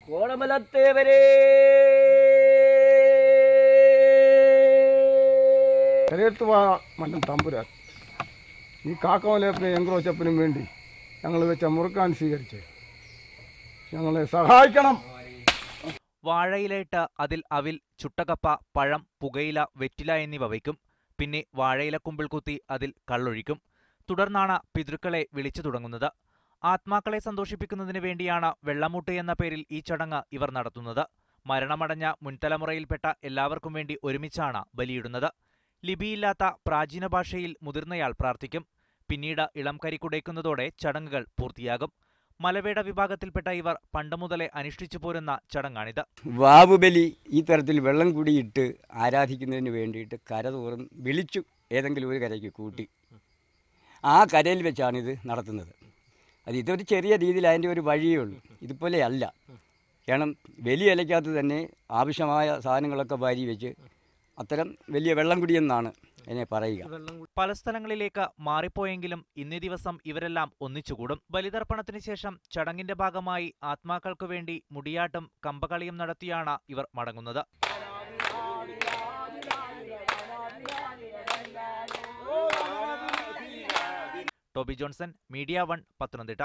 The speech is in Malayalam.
കോളമലത്തേവരെ മണ്ടൻ തമ്പുരാൻ ഈ കാക്കവലയപ്പനും എങ്ക്രോച്ചപ്പനും വേണ്ടി ഞങ്ങൾ വെച്ച മുറുക്കാൻ സ്വീകരിച്ച് ഞങ്ങളെ സഹായിക്കണം. വാഴയിലയിട്ട് അതിൽ അവിൽ, ചുട്ടകപ്പ, പഴം, പുകയില, വെറ്റില എന്നിവ വയ്ക്കും. പിന്നെ വാഴയില കുമ്പിൾ കുത്തി അതിൽ കള്ളൊഴിക്കും. തുടർന്നാണ് പിതൃക്കളെ വിളിച്ചു തുടങ്ങുന്നത്. ആത്മാക്കളെ സന്തോഷിപ്പിക്കുന്നതിന് വേണ്ടിയാണ് വെള്ളമൂട്ട് എന്ന പേരിൽ ഈ ചടങ്ങ് ഇവർ നടത്തുന്നത്. മരണമടഞ്ഞ മുൻതലമുറയിൽപ്പെട്ട എല്ലാവർക്കും വേണ്ടി ഒരുമിച്ചാണ് ബലിയിടുന്നത്. ലിപിയില്ലാത്ത പ്രാചീന ഭാഷയിൽ മുതിർന്നയാൾ പ്രാർത്ഥിക്കും. പിന്നീട് ഇളം കരി കുടയ്ക്കുന്നതോടെ ചടങ്ങുകൾ പൂർത്തിയാകും. മലവേട വിഭാഗത്തിൽപ്പെട്ട ഇവർ പണ്ടുമുതലേ അനുഷ്ഠിച്ചു പോരുന്ന ചടങ്ങാണിത്. വാവുബലി ഈ തരത്തിൽ വെള്ളം കൂടിയിട്ട് ആരാധിക്കുന്നതിന് വേണ്ടിയിട്ട് കരതോറും വിളിച്ചു ഏതെങ്കിലും ഒരു കരയ്ക്ക് കൂട്ടി ആ കരയിൽ വെച്ചാണിത് നടത്തുന്നത്. ഇതൊരു ചെറിയ രീതിയിൽ അതിൻ്റെ ഒരു വഴിയേ ഉള്ളൂ. ഇതുപോലെ അല്ല. കാരണം വലിയ ഇലയ്ക്കകത്ത് തന്നെ ആവശ്യമായ സാധനങ്ങളൊക്കെ വാരി വെച്ച് അത്തരം വലിയ വെള്ളം കുടിയെന്നാണ് എന്നെ പറയുക. പല സ്ഥലങ്ങളിലേക്ക് മാറിപ്പോയെങ്കിലും ഇന്നേ ദിവസം ഇവരെല്ലാം ഒന്നിച്ചുകൂടും. ബലിതർപ്പണത്തിന് ശേഷം ചടങ്ങിന്റെ ഭാഗമായി ആത്മാക്കൾക്കു വേണ്ടി മുടിയാട്ടും കമ്പകളിയും നടത്തിയാണ് ഇവർ മടങ്ങുന്നത്. Toby Johnson, media 1, Pathanamthitta.